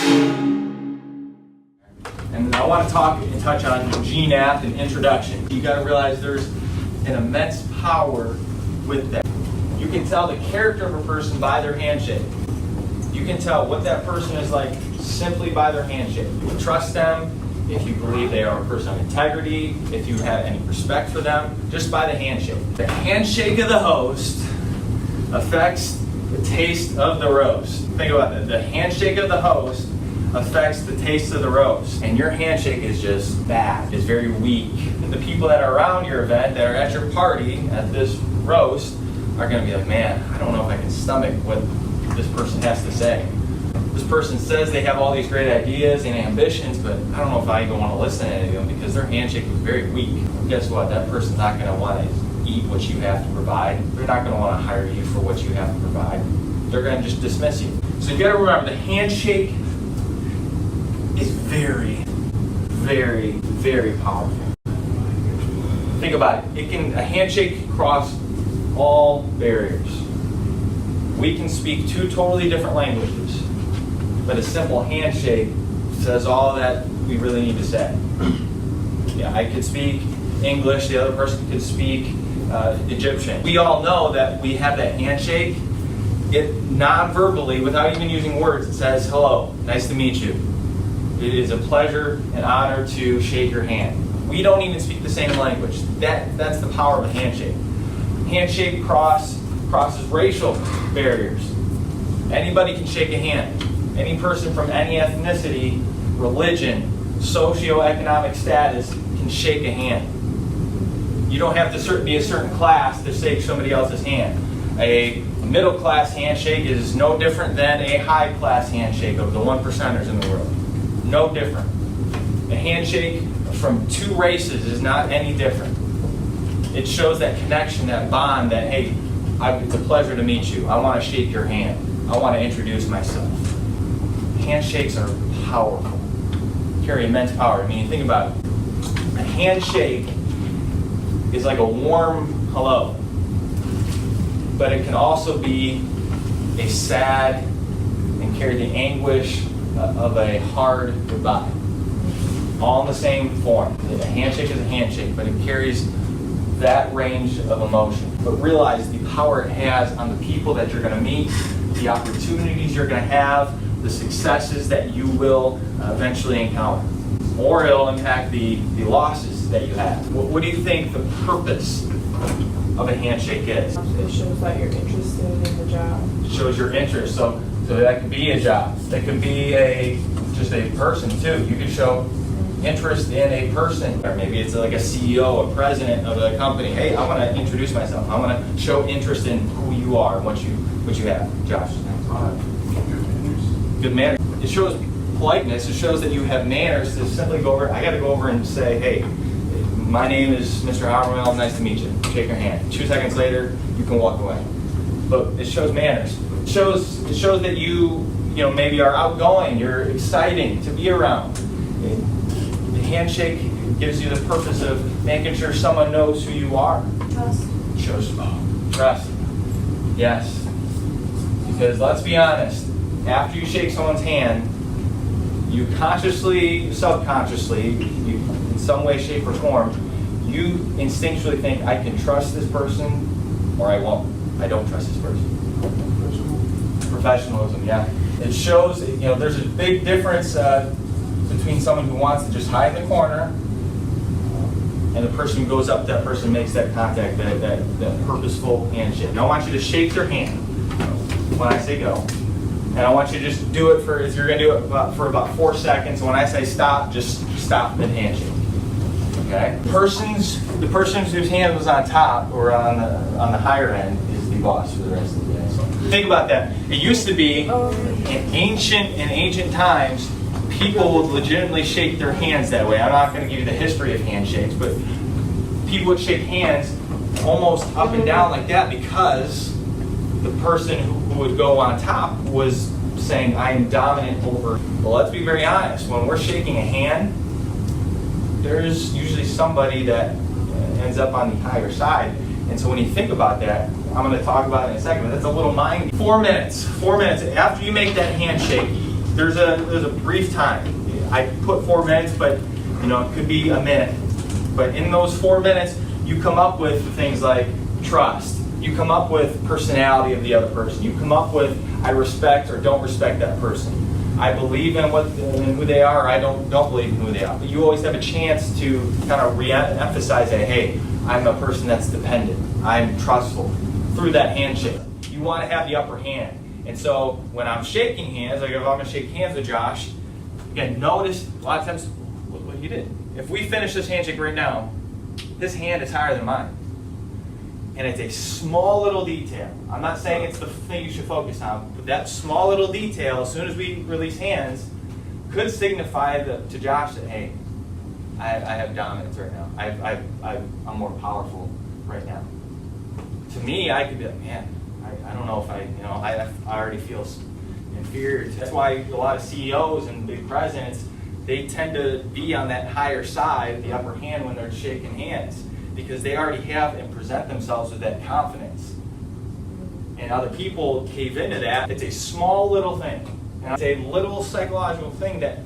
And I want to talk and touch on GNAP and introduction. You got to realize there's an immense power with that. You can tell the character of a person by their handshake. You can tell what that person is like simply by their handshake. You can trust them if you believe they are a person of integrity, if you have any respect for them, just by the handshake. The handshake of the host affects the taste of the roast. Think about that. The handshake of the host affects the taste of the roast. And your handshake is just bad, it's very weak. And the people that are around your event, that are at your party, at this roast, are going to be like, man, I don't know if I can stomach what this person has to say. This person says they have all these great ideas and ambitions, but I don't know if I even want to listen to any of them because their handshake was very weak. Well, guess what? That person's not going to want to eat what you have to provide. They're not going to want to hire you for what you have to provide. They're going to just dismiss you. So you got to remember, the handshake is very, very, very powerful. Think about it. A handshake can cross all barriers. We can speak two totally different languages, but a simple handshake says all that we really need to say. Yeah, I could speak English, the other person could speak Egyptian. We all know that we have that handshake. It non-verbally, without even using words, it says, hello, nice to meet you. It is a pleasure and honor to shake your hand. We don't even speak the same language. That's the power of a handshake. Handshake crosses racial barriers. Anybody can shake a hand. Any person from any ethnicity, religion, socioeconomic status can shake a hand. You don't have to be a certain class to shake somebody else's hand. A middle-class handshake is no different than a high-class handshake of the 1%ers in the world. No different. A handshake from two races is not any different. It shows that connection, that bond, that, hey, it's a pleasure to meet you. I want to shake your hand. I want to introduce myself. Handshakes are powerful. Carry immense power. I mean, you think about it. A handshake is like a warm hello. But it can also be a sad and carry the anguish of a hard goodbye. All in the same form. A handshake is a handshake, but it carries that range of emotion. But realize the power it has on the people that you're going to meet, the opportunities you're going to have, the successes that you will eventually encounter. Or it'll impact the losses that you have. What do you think the purpose of a handshake is? It shows that you're interested in the job. It shows your interest. So that could be a job. That could be just a person too. You could show interest in a person, or maybe it's like a CEO, a president of a company. Hey, I want to introduce myself. I want to show interest in who you are and what you have. Josh. Good manners. It shows politeness. It shows that you have manners to simply go over. I got to go over and say, hey, my name is Mr. Howard. Nice to meet you. Shake your hand. 2 seconds later, you can walk away. But it shows manners. It shows that you maybe are outgoing. You're exciting to be around. The handshake gives you the purpose of making sure someone knows who you are. Trust. It shows trust. Yes. Because let's be honest, after you shake someone's hand, you consciously, subconsciously, in some way, shape, or form, you instinctually think, I can trust this person, or I won't. I don't trust this person. Professionalism, yeah. It shows, there's a big difference between someone who wants to just hide in the corner and the person who goes up to that person, makes that contact, that purposeful handshake. And I want you to shake their hand when I say go. And I want you to just do it if you're going to do it for about 4 seconds. When I say stop, just stop mid-handshake. Okay? The person whose hand was on top or on the higher end is the boss for the rest of the day. So think about that. It used to be in ancient times, people would legitimately shake their hands that way. I'm not going to give you the history of handshakes, but people would shake hands almost up and down like that because the person who would go on top was saying, I am dominant over. Well, let's be very honest. When we're shaking a hand, there's usually somebody that ends up on the higher side. And so when you think about that, I'm going to talk about it in a second, but that's a little mind. 4 minutes. 4 minutes. After you make that handshake, there's a brief time. I put 4 minutes, but it could be a minute. But in those 4 minutes, you come up with things like trust. You come up with personality of the other person. You come up with I respect or don't respect that person. I believe in who they are, or I don't believe in who they are. But you always have a chance to kind of re-emphasize that, hey, I'm a person that's dependent. I'm trustful through that handshake. You want to have the upper hand. And so when I'm shaking hands, like if I'm going to shake hands with Josh, again, notice a lot of times, look what he did. If we finish this handshake right now, his hand is higher than mine. And it's a small little detail. I'm not saying it's the thing you should focus on, but that small little detail, as soon as we release hands, could signify to Josh that, hey, I have dominance right now. I'm more powerful right now. To me, I could be like, man, I don't know if I already feel inferior. That's why a lot of CEOs and big presidents, they tend to be on that higher side, the upper hand, when they're shaking hands, because they already have and present themselves with that confidence. And other people cave into that. It's a small little thing. And it's a little psychological thing that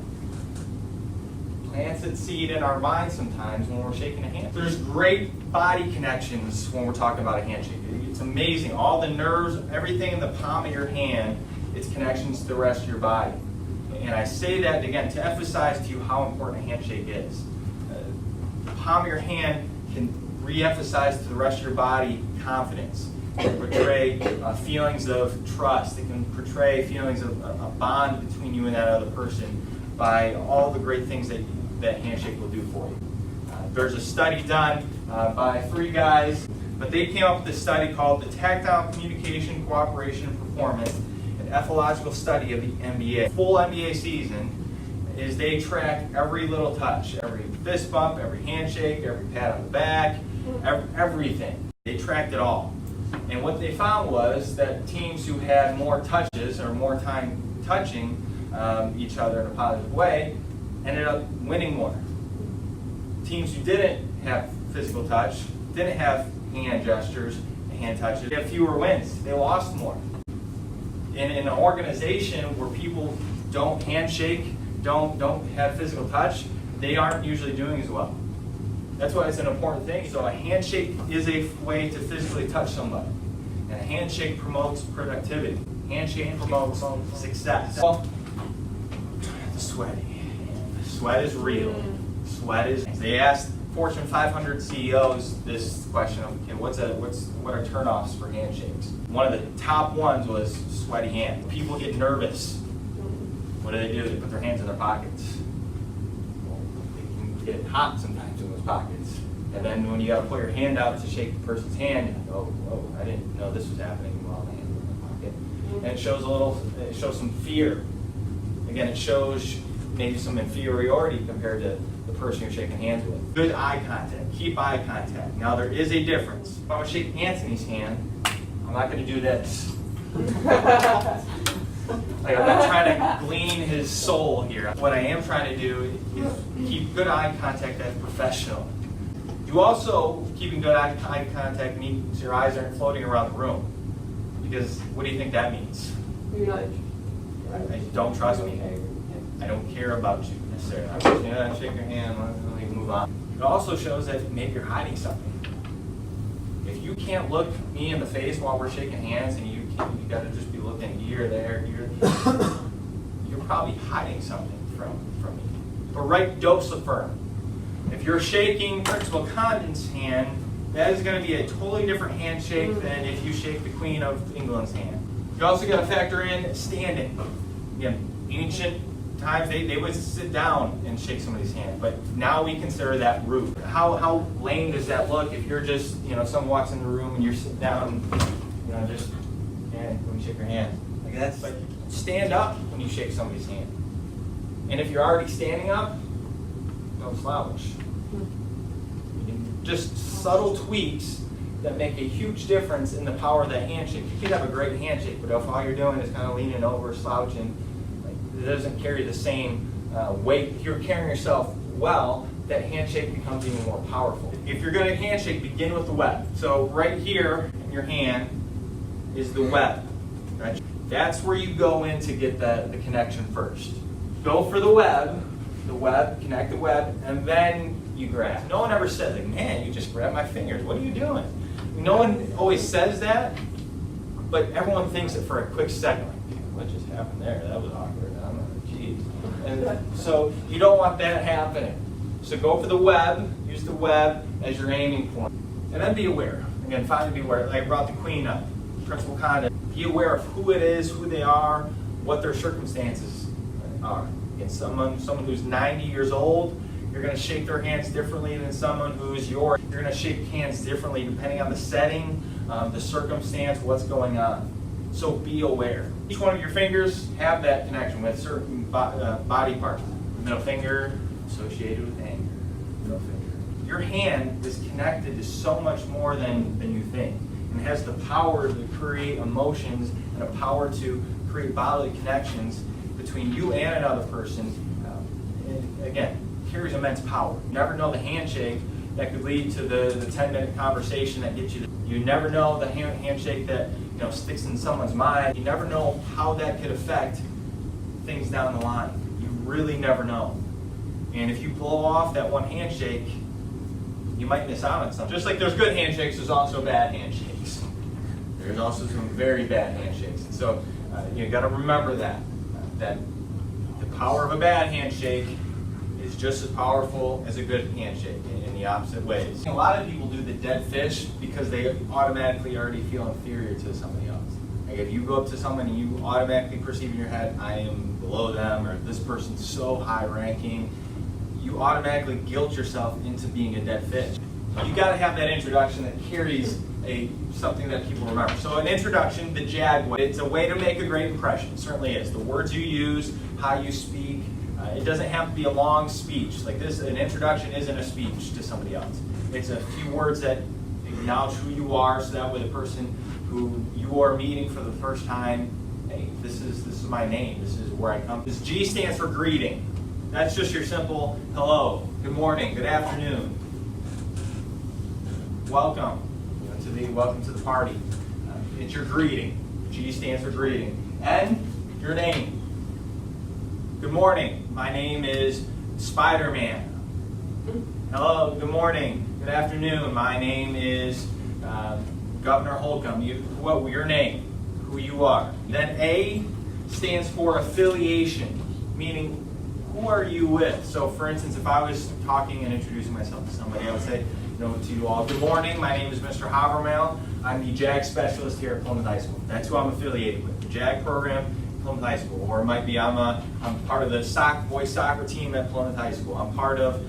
plants its seed in our minds sometimes when we're shaking a hand. There's great body connections when we're talking about a handshake. It's amazing. All the nerves, everything in the palm of your hand, its connections to the rest of your body. And I say that, again, to emphasize to you how important a handshake is. The palm of your hand can re-emphasize to the rest of your body confidence. It can portray feelings of trust. It can portray feelings of a bond between you and that other person by all the great things that that handshake will do for you. There's a study done by 3 guys, but they came up with this study called the Tactile Communication, Cooperation, and Performance, an ethological study of the NBA. Full NBA season is they track every little touch, every fist bump, every handshake, every pat on the back, everything. They tracked it all. And what they found was that teams who had more touches or more time touching each other in a positive way ended up winning more. Teams who didn't have physical touch, didn't have hand gestures, hand touches, they had fewer wins. They lost more. In an organization where people don't handshake, don't have physical touch, they aren't usually doing as well. That's why it's an important thing. So a handshake is a way to physically touch somebody. And a handshake promotes productivity. Handshake promotes success. Well, the sweaty. Sweat is real. Sweat is. They asked Fortune 500 CEOs this question of, okay, what are turnoffs for handshakes? One of the top ones was sweaty hands. People get nervous. What do? They put their hands in their pockets. Well, they can get hot sometimes in those pockets. And then when you got to put your hand out to shake the person's hand, you're like, oh, I didn't know this was happening while my hand was in my pocket. And it shows some fear. Again, it shows maybe some inferiority compared to the person you're shaking hands with. Good eye contact. Keep eye contact. Now, there is a difference. If I was shaking Anthony's hand, I'm not going to do this. Like, I'm not trying to glean his soul here. What I am trying to do is keep good eye contact as professional. You also, keeping good eye contact means your eyes aren't floating around the room. Because what do you think that means? You're not. Don't trust me. I don't care about you necessarily. I'm just going to shake your hand and we move on. It also shows that maybe you're hiding something. If you can't look me in the face while we're shaking hands and you got to just be looking here, there, you're probably hiding something from me. The right dose of firm. If you're shaking Principal Condon's hand, that is going to be a totally different handshake than if you shake the Queen of England's hand. You also got to factor in standing. Again, ancient times they would sit down and shake somebody's hand, but now we consider that rude. How lame does that look if you're just, someone walks in the room and you're sitting down, just when you shake your hand. Like that's like stand up when you shake somebody's hand. And if you're already standing up, don't slouch. Just subtle tweaks that make a huge difference in the power of that handshake. You can have a great handshake, but if all you're doing is kind of leaning over, slouching, it doesn't carry the same weight. If you're carrying yourself well, that handshake becomes even more powerful. If you're going to handshake, begin with the web. So right here in your hand is the web. Right? That's where you go in to get the connection first. Go for the web, connect the web, and then you grab. No one ever said, like, man, you just grabbed my fingers. What are you doing? No one always says that, but everyone thinks it for a quick second. Like, what just happened there? That was awkward. I'm like, geez. And so you don't want that happening. So go for the web, use the web as your aiming point. And then be aware. Again, finally be aware. I brought the queen up, principal conduct. Be aware of who it is, who they are, what their circumstances are. Again, someone who's 90 years old, you're going to shake their hands differently than someone who's yours. You're going to shake hands differently depending on the setting, the circumstance, what's going on. So be aware. Each one of your fingers have that connection with certain body parts. Middle finger associated with anger. Middle finger. Your hand is connected to so much more than you think. And it has the power to create emotions and a power to create bodily connections between you and another person. And again, carries immense power. You never know the handshake that could lead to the 10-minute conversation that gets you. You never know the handshake that sticks in someone's mind. You never know how that could affect things down the line. You really never know. And if you blow off that one handshake, you might miss out on something. Just like there's good handshakes, there's also bad handshakes. There's also some very bad handshakes. And so you got to remember that the power of a bad handshake is just as powerful as a good handshake in the opposite ways. A lot of people do the dead fish because they automatically already feel inferior to somebody else. Like if you go up to someone and you automatically perceive in your head, I am below them, or this person's so high ranking, you automatically guilt yourself into being a dead fish. You got to have that introduction that carries something that people remember. So an introduction, the JAG way, it's a way to make a great impression. It certainly is. The words you use, how you speak. It doesn't have to be a long speech. Like this, an introduction isn't a speech to somebody else. It's a few words that acknowledge who you are, so that way the person who you are meeting for the first time, hey, this is my name. This is where I come. This G stands for greeting. That's just your simple hello, good morning, good afternoon, welcome to the party. It's your greeting. G stands for greeting. N, your name. Good morning. My name is Spider-Man. Hello. Good morning. Good afternoon. My name is Governor Holcomb. Your name, who you are. Then A stands for affiliation, meaning who are you with? So, for instance, if I was talking and introducing myself to somebody, I would say, to you all, good morning. My name is Mr. Havermel. I'm the JAG specialist here at Plymouth High School. That's who I'm affiliated with, the JAG program. Plymouth High School, or it might be I'm part of the boys soccer team at Plymouth High School. I'm part of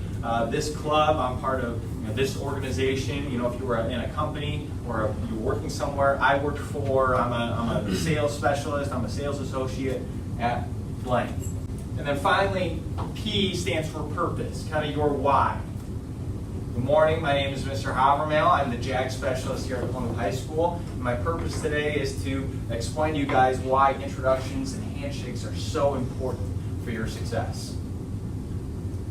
this club. I'm part of this organization. If you were in a company or you're working somewhere, I work for. I'm a sales specialist. I'm a sales associate at blank. And then finally, P stands for purpose, kind of your why. Good morning, my name is Mr. Havermel. I'm the JAG specialist here at Plymouth High School. And my purpose today is to explain to you guys why introductions and handshakes are so important for your success.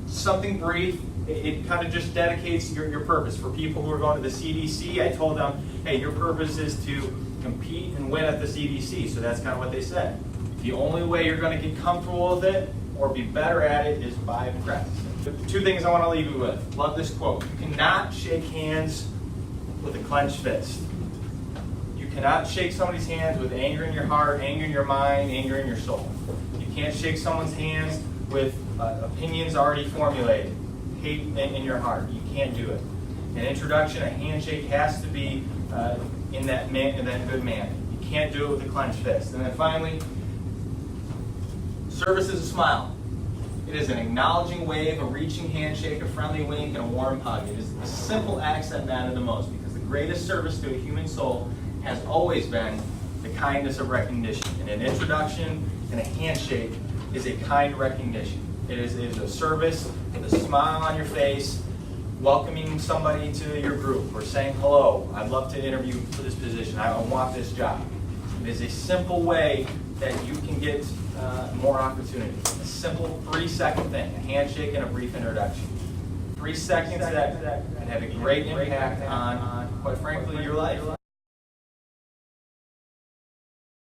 Something brief, it kind of just dedicates your purpose. For people who are going to the CDC, I told them, hey, your purpose is to compete and win at the CDC. So that's kind of what they said. The only way you're going to get comfortable with it or be better at it is by practicing. The two things I want to leave you with. Love this quote. You cannot shake hands with a clenched fist. You cannot shake somebody's hands with anger in your heart, anger in your mind, anger in your soul. You can't shake someone's hands with opinions already formulated, hate in your heart. You can't do it. An introduction, a handshake has to be in that good manner. You can't do it with a clenched fist. And then finally, service is a smile. It is an acknowledging wave, a reaching handshake, a friendly wink, and a warm hug. It is the simple acts that matter the most, because the greatest service to a human soul has always been the kindness of recognition. And an introduction and a handshake is a kind recognition. It is a service with a smile on your face, welcoming somebody to your group, or saying, hello, I'd love to interview for this position. I want this job. It is a simple way that you can get more opportunity. A simple 3-second thing, a handshake and a brief introduction. 3 seconds that can have a great impact on, quite frankly, your life.